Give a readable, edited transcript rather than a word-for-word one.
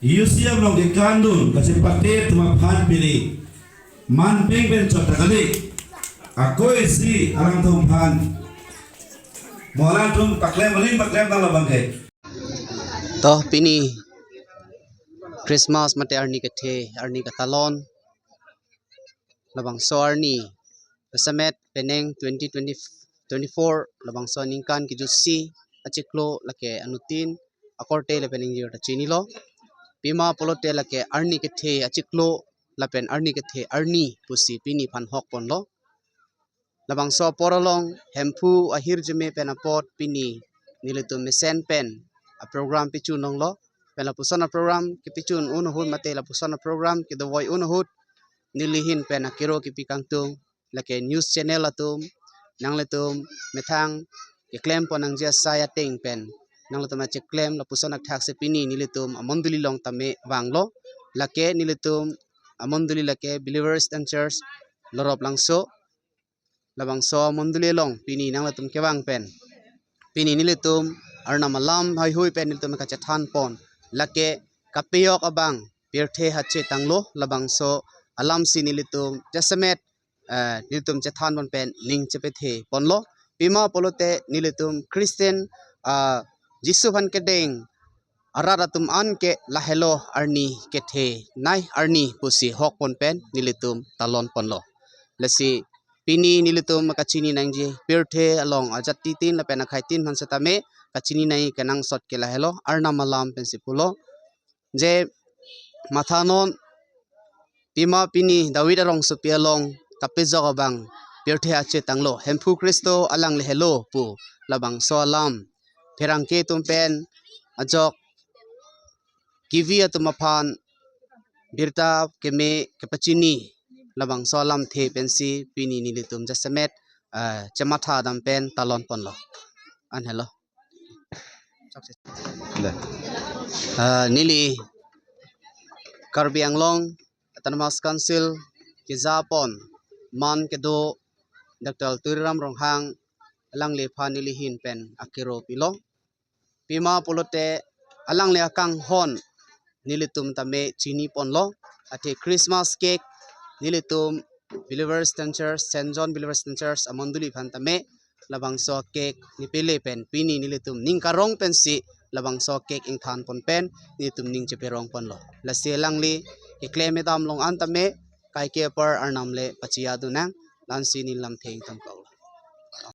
Yusiam long dikandun kasi patit mapan pili man ping ben chota kali aku isi alam tumpan molan tum paklem tang labang ke toh pini Christmas mate arni kathe arni katalon labang so arni pesamet peneng 2024 labang so ningkan kijusi achiklo lake anutin akorte le peneng jir ta chini lo pima polote lake arni kathe achiklo lapen arni kathe arni pusi pini phan hok pon lo labang so porolong hempu ahir jeme penapot pini niletu mesen pen a program pichu nong lo pela pusana program ki pichun unuhut mate la pusana program ki dawai unuhut nilihin pen akiro ki pikangtung lake news channel atum nangletum methang ki claim ponang jia saya ting pen nangletum che claim la pusana thak se pini nilitum amonduli long tame wanglo lake nilitum amonduli lake believers and church lorop langso labang so monduli long pini nangletum kewang pen pini nilitum arna malam hai hui pen nilitum ka chathan pon lake kapiyok abang pirthe hache tanglo labang so alam si nilitum jasamet nilitum chathan pon pen ning chepethe ponlo pima polote nilitum Christian jisu han kedeng araratum an ke lahelo arni kethe nai arni pusi hok pon pen nilitum talon ponlo lasi pini nilitum makachini nangji pirthe along ajati tin la pena khaitin han satame kachini nai kenang sot ke lahelo arna malam pensipulo je mathanon pima pini dawid arong supialong kapizok abang pirthe ache tanglo hemphu kristo alang lehelo pu labang so alam pherangke tumpen ajok kivi atumaphan birta keme kapachini labang so alam the pensi pini nilitum jasamet chamatha dampen talon ponlo an hello nili Karbi Anglong Autonomous Council Kizapon Man Kedo Dr. Turiram Ronghang alang le phanilihin pen akiro pilo pima polote alang le akang hon nilitum tame chini ponlo ate Christmas cake nilitum Believers Church St. John Believers Church amonduli phan tame labang so cake nipile pen pini nilitum ningkarong pensi labang so cake ing than pon pen nilitum ning cheperong ponlo lasi langli ikleme dam long antame kai ke par arnamle pachia dunang lansi nilam theng tam ko